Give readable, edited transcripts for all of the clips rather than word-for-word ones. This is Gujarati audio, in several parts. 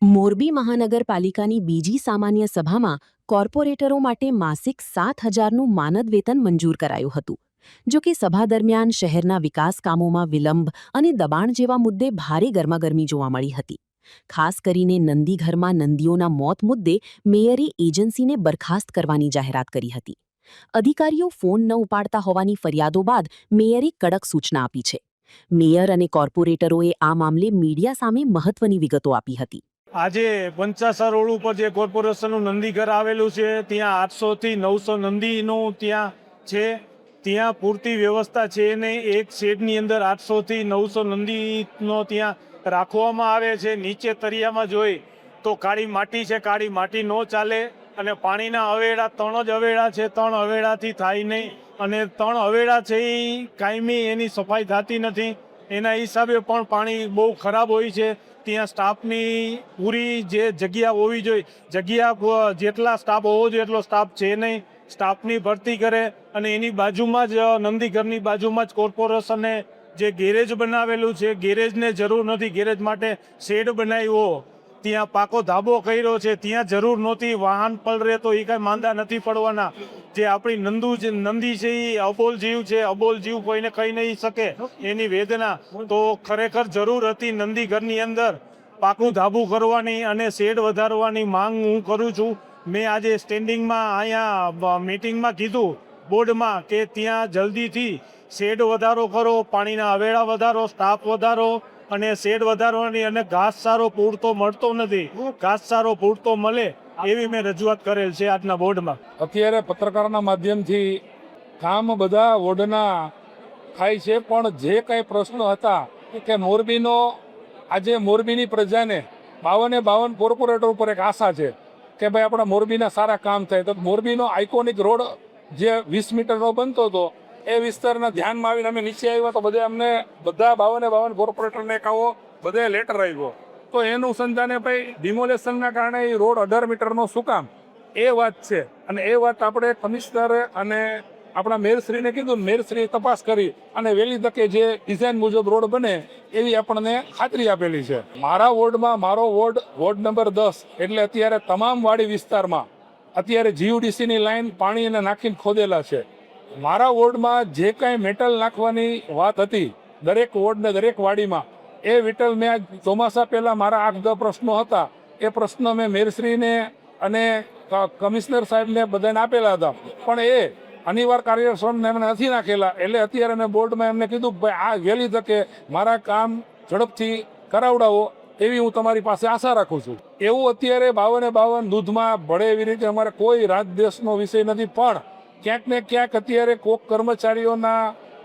મોરબી મહાનગરપાલિકાની બીજી સામાન્ય સભામાં કોર્પોરેટરો માટે માસિક 7,000નું માનદ વેતન મંજૂર કરાયું હતું. જો કે સભા દરમિયાન શહેરના વિકાસ કામોમાં વિલંબ અને દબાણ જેવા મુદ્દે ભારે ગરમાગરમી જોવા મળી હતી. ખાસ કરીને નંદીઘરમાં નંદીઓના મોત મુદ્દે મેયરે એજન્સીને બરખાસ્ત કરવાની જાહેરાત કરી હતી. અધિકારીઓ ફોન ન ઉપાડતા હોવાની ફરિયાદો બાદ મેયરે કડક સૂચના આપી છે. મેયર અને કોર્પોરેટરોએ આ મામલે મીડિયા સામે મહત્વની વિગતો આપી હતી. આજે પંચાસર રોડ ઉપર જે કોર્પોરેશનનું નંદીઘર આવેલું છે ત્યાં 800 થી 900 નંદીનું ત્યાં છે. ત્યાં પૂરતી વ્યવસ્થા છે નહીં. એક શેડની અંદર 800 થી 900 નંદીનો ત્યાં રાખવામાં આવે છે. નીચે તરિયામાં જોઈ તો કાળી માટી છે, કાળી માટી ન ચાલે. અને પાણીના અવેડા 3 જ અવેડા છે, 3 અવેડાથી થાય નહીં. અને 3 અવેડા છે એ કાયમી એની સફાઈ થતી નથી. એના હિસાબે પણ પાણી બહુ ખરાબ હોય છે. ત્યાં સ્ટાફની પૂરી જે જગ્યા હોવી જોઈએ, જગ્યા જેટલા સ્ટાફ હોવો જોઈએ એટલો સ્ટાફ છે નહીં. સ્ટાફની ભરતી કરે અને એની બાજુમાં જ નંદીઘરની બાજુમાં જ કોર્પોરેશને જે ગેરેજ બનાવેલું છે, ગેરેજને જરૂર નથી. ગેરેજ માટે શેડ બનાવ્યો, ત્યાં પાકો ધાબો કર્યો છે, ત્યાં જરૂર નહોતી. વાહન પલરે તો એ કાંઈ માંદા નથી પડવાના. જે આપણી નંદી છે એ અબોલ જીવ છે, અબોલ જીવ કોઈને કહી નહીં શકે એની વેદના. તો ખરેખર જરૂર હતી નંદીઘરની અંદર પાકું ધાબું કરવાની અને શેડ વધારવાની માંગ હું કરું છું. મેં આજે સ્ટેન્ડિંગમાં અહીંયા મીટિંગમાં કીધું બોર્ડમાં કે ત્યાં જલ્દીથી શેડ વધારો કરો, પાણીના અવેડા વધારો, સ્ટાફ વધારો અને શેડ વધારવાની. અને ઘાસચારો પૂરતો મળતો નથી, ઘાસચારો પૂરતો મળે એવી મેં રજૂઆત કરેલ છે આજના બોર્ડમાં. અત્યારે પત્રકારના માધ્યમથી કામ બધા વોર્ડના થાય છે, પણ જે કંઈ પ્રશ્નો હતા કે મોરબીનો આજે મોરબીની પ્રજાને 52 કોર્પોરેટર ઉપર એક આશા છે કે ભાઈ આપણા મોરબીના સારા કામ થાય. તો મોરબીનો આઇકોનિક રોડ જે 20 મીટરનો બનતો હતો એ વિસ્તારના ધ્યાનમાં આવીને અમે નીચે આવ્યા તો બધા 52 કોર્પોરેટરને કહો બધે લેટર આવ્યો. તો એનું સંધાને ભાઈ ડિમોલેશનના કારણે એ રોડ 18 મીટરનો શું કામ, એ વાત છે. અને એ વાત આપણે કમિશનર અને આપણા મેયરશ્રીને કીધું, મેયરશ્રીએ તપાસ કરી અને વહેલી તકે જે ડિઝાઇન મુજબ રોડ બને એવી આપણને ખાતરી આપેલી છે. મારા વોર્ડમાં, મારો વોર્ડ નંબર 10, એટલે અત્યારે તમામ વાડી વિસ્તારમાં અત્યારે જીયુડીસીની લાઈન પાણીને નાખીને ખોદેલા છે. મારા વોર્ડમાં જે કાંઈ મેટલ નાખવાની વાત હતી દરેક વોર્ડને દરેક વાડીમાં, એ વિટલ મેં ચોમાસા પહેલાં મારા 8-10 પ્રશ્નો હતા. એ પ્રશ્નો મેં મેયરશ્રીને અને કમિશનર સાહેબને બધાને આપેલા હતા, પણ એ અનિવાર્ય કાર્યક્રમને એમને નથી નાખેલા. એટલે અત્યારે મેં બોર્ડમાં એમને કીધું કે ભાઈ આ વહેલી તકે મારા કામ ઝડપથી કરાવડાવો એવી હું તમારી પાસે આશા રાખું છું. એવું અત્યારે 52 દૂધમાં ભળે એવી રીતે અમારે કોઈ રાજદેશનો વિષય નથી, પણ ક્યાંક ને ક્યાંક અત્યારે કોક કર્મચારીઓના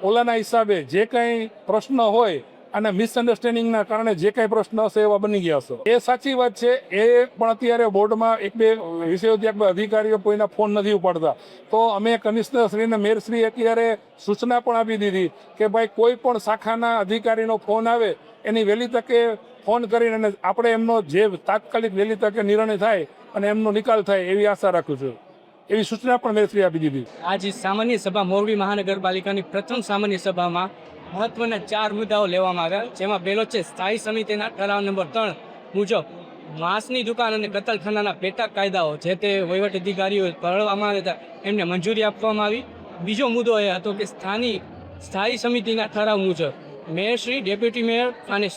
ઓલાના હિસાબે જે કંઈ પ્રશ્ન હોય અને મિસઅન્ડરસ્ટેન્ડિંગના કારણે જે કંઈ પ્રશ્ન હશે એવા બની ગયા હશે. એ સાચી વાત છે. એ પણ અત્યારે બોર્ડમાં 1-2 વિષયોથી અધિકારીઓ કોઈના ફોન નથી ઉપાડતા. તો અમે કમિશનર શ્રીને મેયરશ્રી અત્યારે સૂચના પણ આપી દીધી કે ભાઈ કોઈ પણ શાખાના અધિકારીનો ફોન આવે એની વહેલી તકે ફોન કરીને અને આપણે એમનો જે તાત્કાલિક વહેલી તકે નિર્ણય થાય અને એમનો નિકાલ થાય એવી આશા રાખું છું. એવી સૂચના પણ મેયરશ્રી આપી દીધી. આજ સામાન્ય સભા મોરબી મહાનગરપાલિકાની પ્રથમ સામાન્ય સભામાં મહત્વના 4 મુદ્દાઓ લેવામાં આવ્યા, જેમાં પહેલો છે સ્થાયી સમિતિના ઠરાવ નંબર 3 મુજબ માંસની દુકાન અને કતલખાનાના પેટા કાયદાઓ જે તે વહીવટ અધિકારીઓ ભરવામાં આવ્યા હતા એમને મંજૂરી આપવામાં આવી. બીજો મુદ્દો એ હતો કે સ્થાયી સમિતિના ઠરાવ મુજબ મેયરશ્રી, ડેપ્યુટી મેયર અને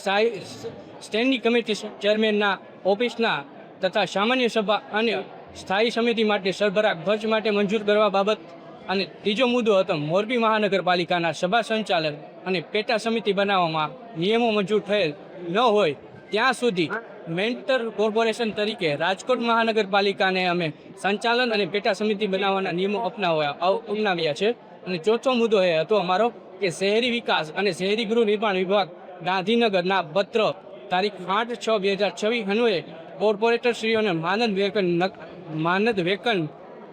સ્ટેન્ડિંગ કમિટી ચેરમેનના ઓફિસના તથા સામાન્ય સભા અને સ્થાયી સમિતિ માટે સરભરા ખર્ચ માટે મંજૂર કરવા બાબત. અને ત્રીજો મુદ્દો હતો મોરબી મહાનગરપાલિકાના સભા સંચાલન અને પેટા સમિતિ બનાવવામાં નિયમો મંજૂર થયેલ ન હોય ત્યાં સુધી મેન્ટર કોર્પોરેશન તરીકે રાજકોટ મહાનગરપાલિકાને અમે સંચાલન અને પેટા સમિતિ બનાવવાના નિયમો અપનાવ્યા છે. અને ચોથો મુદ્દો એ હતો અમારો કે શહેરી વિકાસ અને શહેરી ગૃહ નિર્માણ વિભાગ ગાંધીનગરના પત્ર તારીખ 8/6/2026 અન્વયે કોર્પોરેટરશ્રીઓને માનદ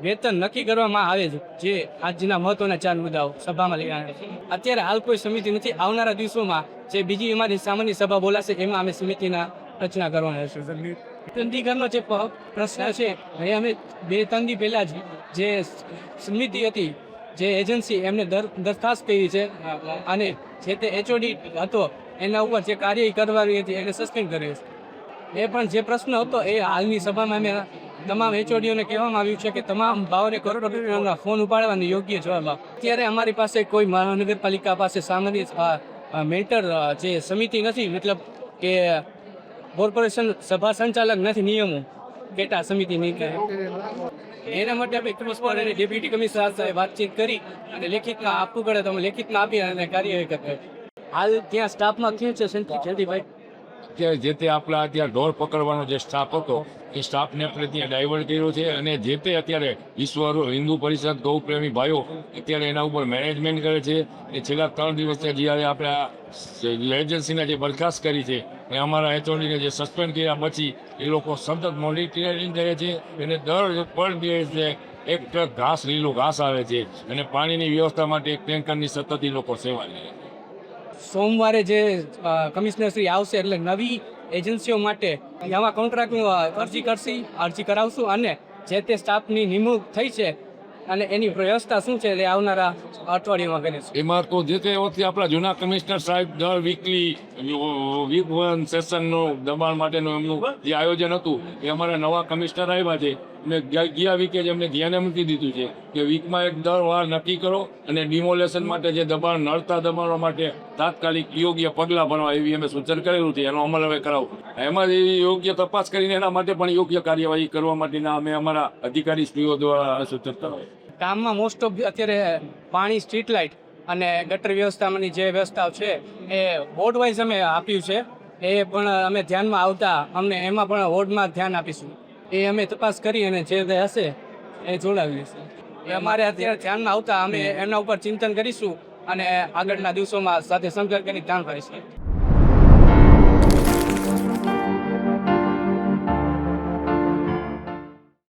વેતન નક્કી કરવામાં આવે છે. જે આજના મહત્વના 4 મુદ્દાઓ સભામાં લઈ આવ્યા છે. અત્યારે હાલ કોઈ સમિતિ નથી. આવનારા દિવસોમાં જે બીજી અમારી સામાન્ય સભા બોલાશે એમાં અમે સમિતિના રચના કરવાના છે. નંદીઘરનો જે પ્રશ્ન છે એ અમે 2-3 દી પહેલાં જે સમિતિ હતી, જે એજન્સી એમને દરખાસ્ત કરી છે અને જે તે HOD હતો એના ઉપર જે કાર્યવાહી કરવાની હતી એને સસ્પેન્ડ કર્યો છે. એ પણ જે પ્રશ્ન હતો એ હાલની સભામાં અમે તમામ એચઓડીઓને કહેવામાં આવ્યું છે કે તમામ ભાવને કોર્પોરેટરના ફોન ઉપાડવાનો યોગ્ય જવાબ આપો. અત્યારે અમારી પાસે કોઈ મહાનગરપાલિકા પાસે સામાન્ય મેન્ટર જે સમિતિ નથી, મતલબ કે કોર્પોરેશન સભા સંચાલક નથી નિયમો પેટા સમિતિ નહીં કરે. એના માટે આપણે કમિશનર અને ડેપ્યુટી કમિશનર સાથે વાતચીત કરી અને લેખિતમાં આપવું પડે તો અમે લેખિતમાં આપી અને કાર્યવાહી કરીએ. હાલ ત્યાં સ્ટાફમાં કેવું છે જયંતિભાઈ? અત્યારે જે તે આપણા ત્યાં ઢોર પકડવાનો જે સ્ટાફ હતો એ સ્ટાફને આપણે ત્યાં ડાયવર્ટ કર્યો છે અને જે તે અત્યારે વિશ્વ હિન્દુ પરિષદ ગૌપ્રેમી ભાઈઓ અત્યારે એના ઉપર મેનેજમેન્ટ કરે છે. એ છેલ્લા 3 દિવસથી જ્યારે આપણે એજન્સીને જે બરખાસ્ત કરી છે એ અમારા એચઓડીને જે સસ્પેન્ડ કર્યા પછી એ લોકો સતત મોનિટરિંગ કરે છે. એને પર દિવસે એક ટ્રક ઘાસ, લીલું ઘાસ આવે છે અને પાણીની વ્યવસ્થા માટે એક ટેન્કરની સતત એ લોકો સેવા લે છે. સોમવારે જે કમિશનરશ્રી આવશે એટલે નવી એજન્સીઓ માટે આમાં કોન્ટ્રાક્ટની અરજી કરાવશું અને જે તે સ્ટાફની નિમણૂક થઈ છે અને એની વ્યવસ્થા શું છે એ આવનારા અઠવાડિયામાં કરીશું. એમાં તો જે તે વખતે આપણા જૂના કમિશનર સાહેબ દર વીક 1 સેશનનું દબાણ માટેનું એમનું જે આયોજન હતું એ અમારા નવા કમિશનર આવ્યા છે. અને ગયા વીકે જ એમને ધ્યાને મૂકી દીધું છે કે વીકમાં એક દર વાર નક્કી કરો અને ડિમોલેશન માટે જે દબાણ નડતા દબાણો માટે તાત્કાલિક યોગ્ય પગલાં ભરવા એવી અમે સૂચન કરેલું છે. એનો અમલ હવે કરાવું. એમાં એવી યોગ્ય તપાસ કરીને એના માટે પણ યોગ્ય કાર્યવાહી કરવા માટેના અમે અમારા અધિકારીશ્રીઓ દ્વારા સૂચન કરાવ્યું. ગામમાં મોસ્ટ ઓફ અત્યારે પાણી, સ્ટ્રીટ લાઇટ અને ગટર વ્યવસ્થાની જે વ્યવસ્થાઓ છે એ વોર્ડ વાઇઝ અમે આપ્યું છે. એ પણ અમે ધ્યાનમાં આવતા અમને એમાં પણ વોર્ડમાં ધ્યાન આપીશું. એ અમે તપાસ કરી અને જે હશે એ જોડાવીશું. એ અમારે અત્યારે ધ્યાનમાં આવતા અમે એના ઉપર ચિંતન કરીશું અને આગળના દિવસોમાં સાથે સંકલ્પ કરી ધ્યાન કરીશું.